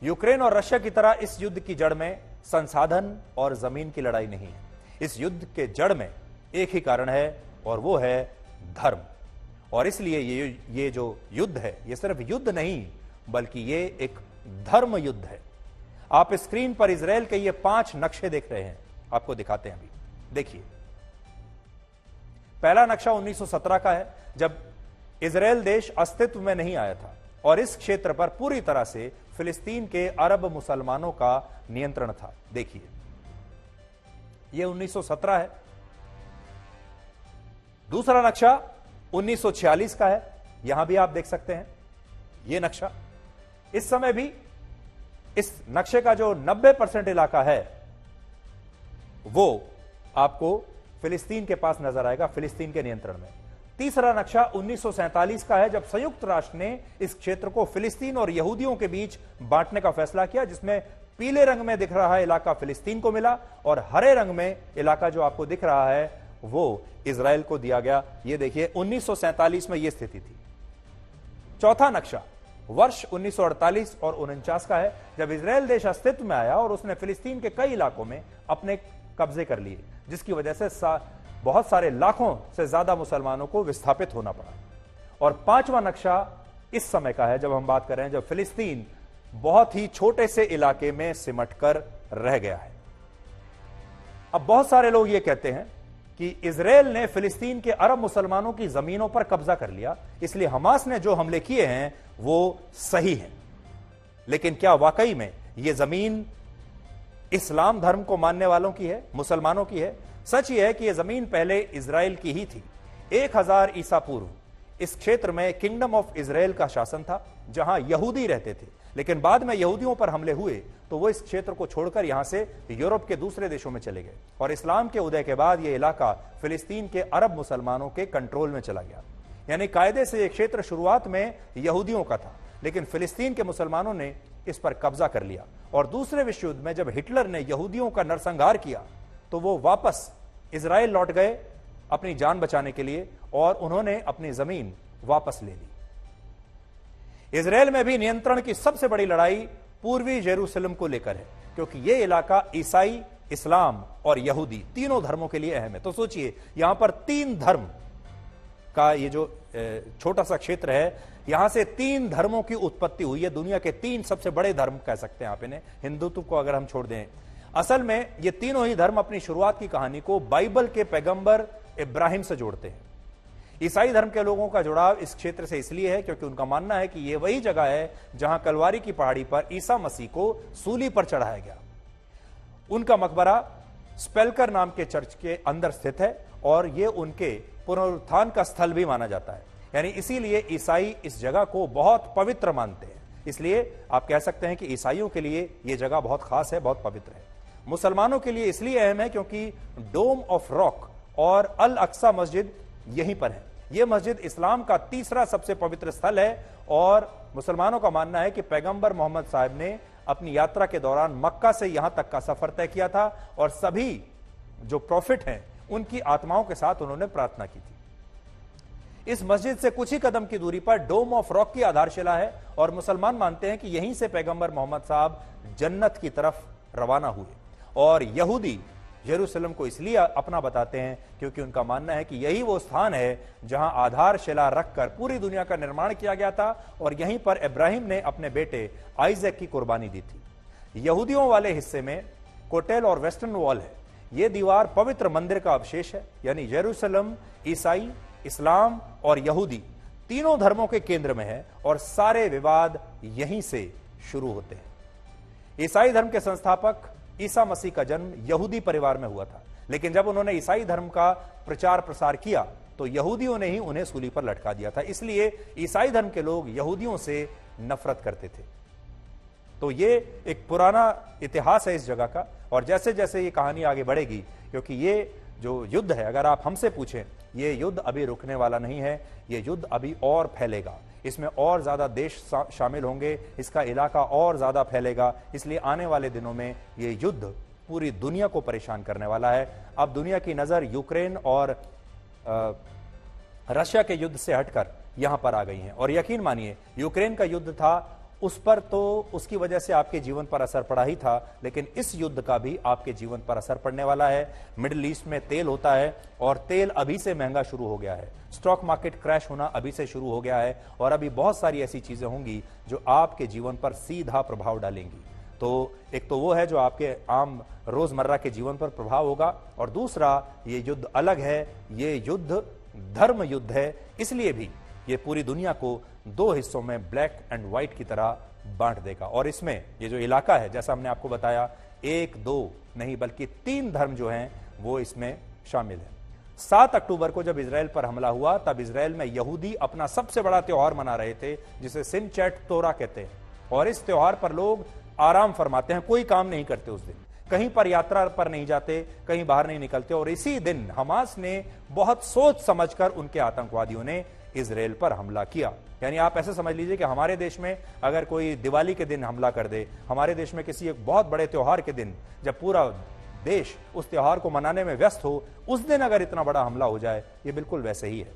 Ukraine और Russia की तरह इस युद्ध की जड़ में संसाधन और जमीन की लड़ाई नहीं है। इस युद्ध के जड़ में एक ही कारण है और वो है धर्म। और इसलिए ये जो युद्ध है ये सिर्फ युद्ध नहीं बल्कि ये एक धर्म युद्ध है। आप स्क्रीन पर इजराइल के ये 5 नक्शे देख रहे हैं, आपको दिखाते हैं। अभी देखिए, पहला नक्शा 1917 का है, जब इजराइल देश अस्तित्व में नहीं आया था और इस क्षेत्र पर पूरी तरह से फिलिस्तीन के अरब मुसलमानों का नियंत्रण था। देखिए, यह 1917 है। दूसरा नक्शा 1946 का है, यहां भी आप देख सकते हैं यह नक्शा। इस समय भी इस नक्शे का जो 90% इलाका है वो आपको फिलिस्तीन के पास नजर आएगा, फिलिस्तीन के नियंत्रण में। तीसरा नक्शा 1947 का है, जब संयुक्त राष्ट्र ने इस क्षेत्र को फिलिस्तीन और यहूदियों के बीच बांटने का फैसला किया, जिसमें पीले रंग में दिख रहा है इलाका फिलिस्तीन को मिला और हरे रंग में इलाका जो आपको दिख रहा है वो इजराइल को दिया गया। ये देखिए, 1947 में यह स्थिति थी। चौथा नक्शा वर्ष 1948 और 49 का है, जब इजराइल देश अस्तित्व में आया और उसने फिलिस्तीन के कई इलाकों में अपने कब्जे कर लिए, जिसकी वजह से बहुत सारे लाखों से ज्यादा मुसलमानों को विस्थापित होना पड़ा। और पांचवा नक्शा इस समय का है, जब हम बात कर रहे हैं जब फिलिस्तीन बहुत ही छोटे से इलाके में सिमट कर रह गया है। अब बहुत सारे लोग ये कहते हैं कि इजराइल ने फिलिस्तीन के अरब मुसलमानों की जमीनों पर कब्जा कर लिया, इसलिए हमास ने जो हमले किए हैं वो सही हैं। लेकिन क्या वाकई में यह जमीन इस्लाम धर्म को मानने वालों की है, मुसलमानों की है? सच यह है कि यह जमीन पहले इजराइल की ही थी। 1000 ईसा पूर्व इस क्षेत्र में किंगडम ऑफ इजराइल का शासन था, जहां यहूदी रहते थे। लेकिन बाद में यहूदियों पर हमले हुए तो वो इस क्षेत्र को छोड़कर यहां से यूरोप के दूसरे देशों में चले गए और इस्लाम के उदय के बाद यह इलाका फिलिस्तीन के अरब मुसलमानों के कंट्रोल में चला गया। यानी कायदे से यह क्षेत्र शुरुआत में यहूदियों का था, लेकिन फिलिस्तीन के मुसलमानों ने इस पर कब्जा कर लिया। और दूसरे विश्व युद्ध में जब हिटलर ने यहूदियों का नरसंहार किया तो वो वापस इजराइल लौट गए अपनी जान बचाने के लिए और उन्होंने अपनी जमीन वापस ले ली। इजराइल में भी नियंत्रण की सबसे बड़ी लड़ाई पूर्वी यरूशलेम को लेकर है, क्योंकि यह इलाका ईसाई, इस्लाम और यहूदी तीनों धर्मों के लिए अहम है। तो सोचिए, यहां पर 3 धर्म का ये जो छोटा सा क्षेत्र है, यहां से 3 धर्मों की उत्पत्ति हुई है। दुनिया के 3 सबसे बड़े धर्म कह सकते हैं आप इन्हें, हिंदुत्व को अगर हम छोड़ दें। असल में ये तीनों ही धर्म अपनी शुरुआत की कहानी को बाइबल के पैगंबर इब्राहिम से जोड़ते हैं। ईसाई धर्म के लोगों का जुड़ाव इस क्षेत्र से इसलिए है क्योंकि उनका मानना है कि यह वही जगह है जहां कलवारी की पहाड़ी पर ईसा मसीह को सूली पर चढ़ाया गया। उनका मकबरा स्पेल्कर नाम के चर्च के अंदर स्थित है और यह उनके पुनरुत्थान का स्थल भी माना जाता है। यानी इसीलिए ईसाई इस जगह को बहुत पवित्र मानते हैं। इसलिए आप कह सकते हैं कि ईसाइयों के लिए यह जगह बहुत खास है, बहुत पवित्र है। मुसलमानों के लिए इसलिए अहम है क्योंकि डोम ऑफ रॉक और अल अक्सा मस्जिद यहीं पर है। यह मस्जिद इस्लाम का तीसरा सबसे पवित्र स्थल है और मुसलमानों का मानना है कि पैगंबर मोहम्मद साहब ने अपनी यात्रा के दौरान मक्का से यहां तक का सफर तय किया था और सभी जो प्रॉफिट हैं उनकी आत्माओं के साथ उन्होंने प्रार्थना की थी। इस मस्जिद से कुछ ही कदम की दूरी पर डोम ऑफ रॉक की आधारशिला है और मुसलमान मानते हैं कि यहीं से पैगंबर मोहम्मद साहब जन्नत की तरफ रवाना हुए। और यहूदी यरूशलेम को इसलिए अपना बताते हैं क्योंकि उनका मानना है कि यही वो स्थान है जहां आधारशिला रखकर पूरी दुनिया का निर्माण किया गया था और यहीं पर इब्राहिम ने अपने बेटे आइजैक की कुर्बानी दी थी। यहूदियों वाले हिस्से में कोटेल और वेस्टर्न वॉल है। यह दीवार पवित्र मंदिर का अवशेष है। यानी यरूशलेम ईसाई, इस्लाम और यहूदी तीनों धर्मों के केंद्र में है और सारे विवाद यहीं से शुरू होते हैं। ईसाई धर्म के संस्थापक ईसा मसीह का जन्म यहूदी परिवार में हुआ था, लेकिन जब उन्होंने ईसाई धर्म का प्रचार प्रसार किया तो यहूदियों ने ही उन्हें सूली पर लटका दिया था। इसलिए ईसाई धर्म के लोग यहूदियों से नफरत करते थे। तो ये एक पुराना इतिहास है इस जगह का और जैसे जैसे ये कहानी आगे बढ़ेगी, क्योंकि ये जो युद्ध है, अगर आप हमसे पूछें, ये युद्ध अभी रुकने वाला नहीं है। ये युद्ध अभी और फैलेगा, इसमें और ज्यादा देश शामिल होंगे, इसका इलाका और ज्यादा फैलेगा। इसलिए आने वाले दिनों में ये युद्ध पूरी दुनिया को परेशान करने वाला है। अब दुनिया की नजर यूक्रेन और रशिया के युद्ध से हटकर यहां पर आ गई है और यकीन मानिए यूक्रेन का युद्ध था उस पर तो उसकी वजह से आपके जीवन पर असर पड़ा ही था, लेकिन इस युद्ध का भी आपके जीवन पर असर पड़ने वाला है। मिडिल ईस्ट में तेल होता है और तेल अभी से महंगा शुरू हो गया है। स्टॉक मार्केट क्रैश होना अभी से शुरू हो गया है और अभी बहुत सारी ऐसी चीजें होंगी जो आपके जीवन पर सीधा प्रभाव डालेंगी। तो एक तो वो है जो आपके आम रोजमर्रा के जीवन पर प्रभाव होगा, और दूसरा ये युद्ध अलग है, ये युद्ध धर्म युद्ध है। इसलिए भी ये पूरी दुनिया को दो हिस्सों में ब्लैक एंड व्हाइट की तरह बांट देगा। और इसमें ये जो इलाका है, जैसा हमने आपको बताया, एक दो नहीं बल्कि 3 धर्म जो हैं वो इसमें शामिल है। 7 अक्टूबर को जब इजराइल पर हमला हुआ तब इजराइल में यहूदी अपना सबसे बड़ा त्योहार मना रहे थे, जिसे सिनचैट तोरा कहते हैं। और इस त्योहार पर लोग आराम फरमाते हैं, कोई काम नहीं करते उस दिन, कहीं पर यात्रा पर नहीं जाते, कहीं बाहर नहीं निकलते। और इसी दिन हमास ने बहुत सोच समझकर उनके आतंकवादियों ने इजराइल पर हमला किया। यानी आप ऐसे समझ लीजिए कि हमारे देश में अगर कोई दिवाली के दिन हमला कर दे, हमारे देश में किसी एक बहुत बड़े त्योहार के दिन जब पूरा देश उस त्योहार को मनाने में व्यस्त हो, उस दिन अगर इतना बड़ा हमला हो जाए, ये बिल्कुल वैसे ही है।